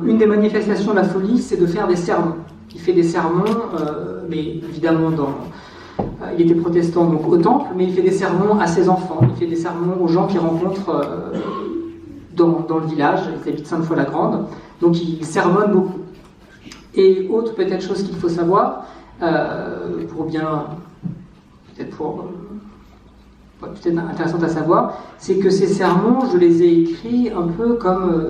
Une des manifestations de la folie, c'est de faire des sermons. Il fait des sermons, mais évidemment, il était protestant donc au temple, mais il fait des sermons à ses enfants, il fait des sermons aux gens qu'il rencontre dans le village, ils habitent Sainte-Foy-la-Grande, donc il sermonne beaucoup. Et autre peut-être chose qu'il faut savoir, peut-être intéressante à savoir, c'est que ces sermons, je les ai écrits un peu comme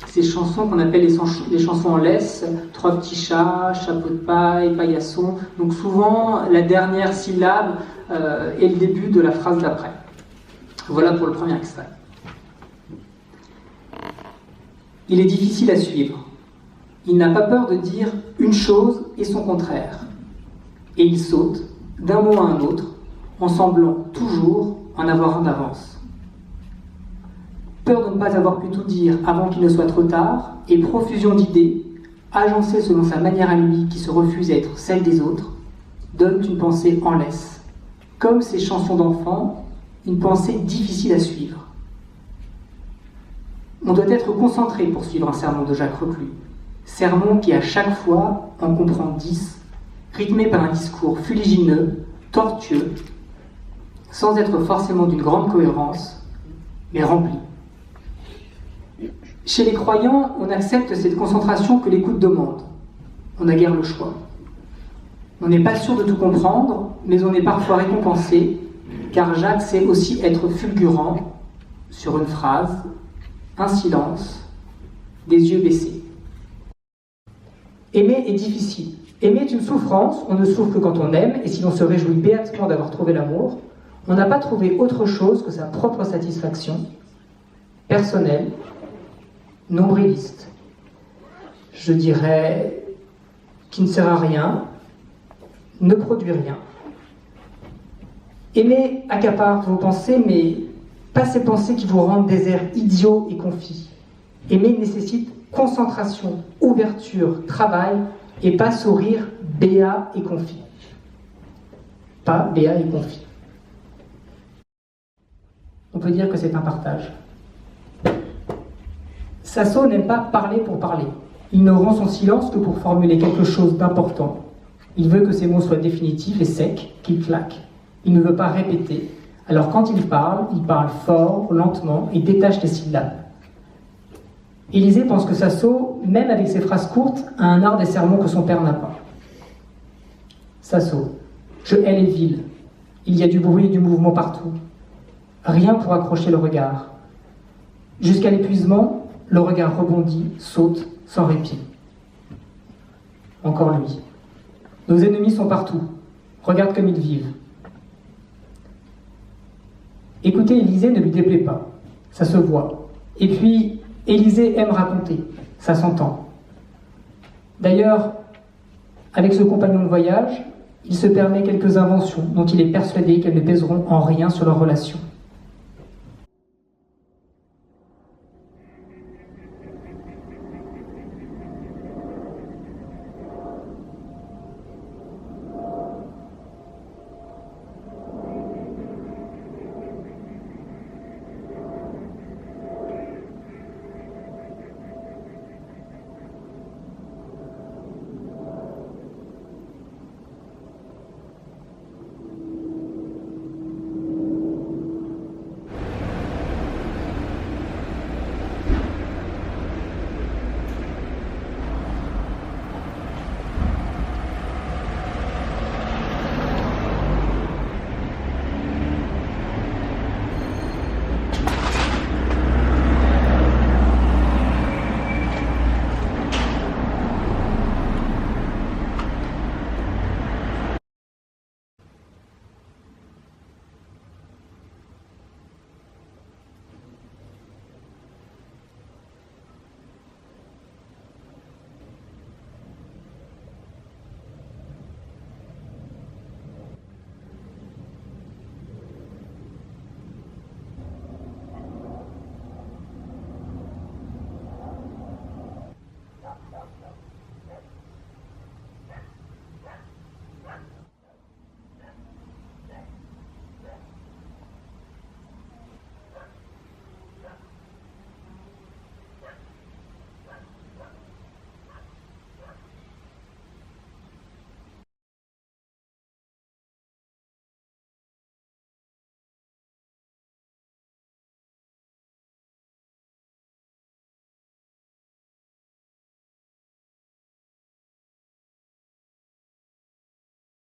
ces chansons qu'on appelle les chansons en laisse, trois petits chats, chapeau de paille, paillasson. Donc souvent, la dernière syllabe est le début de la phrase d'après. Voilà pour le premier extrait. Il est difficile à suivre. Il n'a pas peur de dire une chose et son contraire. Et il saute d'un mot à un autre, en semblant toujours en avoir un d'avance. Peur de ne pas avoir pu tout dire avant qu'il ne soit trop tard, et profusion d'idées, agencées selon sa manière à lui qui se refuse à être celle des autres, donnent une pensée en laisse. Comme ces chansons d'enfants, une pensée difficile à suivre. On doit être concentré pour suivre un sermon de Jacques Reclus. Sermon qui à chaque fois en comprend 10, rythmé par un discours fuligineux, tortueux, sans être forcément d'une grande cohérence, mais rempli. Chez les croyants, on accepte cette concentration que l'écoute demande. On n'a guère le choix. On n'est pas sûr de tout comprendre, mais on est parfois récompensé, car Jacques sait aussi être fulgurant sur une phrase, un silence, des yeux baissés. Aimer est difficile. Aimer est une souffrance, on ne souffre que quand on aime, et si l'on se réjouit béatement d'avoir trouvé l'amour, on n'a pas trouvé autre chose que sa propre satisfaction, personnelle, nombriliste. Je dirais qui ne sert à rien, ne produit rien. Aimer accapare vos pensées, mais pas ces pensées qui vous rendent déserts idiots et confis. Aimer nécessite concentration, ouverture, travail, et pas sourire béat et confit. Pas béat et confit. On peut dire que c'est un partage. Sasso n'aime pas parler pour parler. Il ne rend son silence que pour formuler quelque chose d'important. Il veut que ses mots soient définitifs et secs, qu'ils claquent. Il ne veut pas répéter. Alors quand il parle fort, lentement et détache les syllabes. Élisée pense que Sasso, même avec ses phrases courtes, a un art des sermons que son père n'a pas. Sasso, je hais les villes. Il y a du bruit et du mouvement partout. Rien pour accrocher le regard. Jusqu'à l'épuisement, le regard rebondit, saute, sans répit. Encore lui. Nos ennemis sont partout. Regarde comme ils vivent. Écouter Élisée ne lui déplaît pas. Ça se voit. Et puis, Élisée aime raconter. Ça s'entend. D'ailleurs, avec ce compagnon de voyage, il se permet quelques inventions dont il est persuadé qu'elles ne pèseront en rien sur leur relation.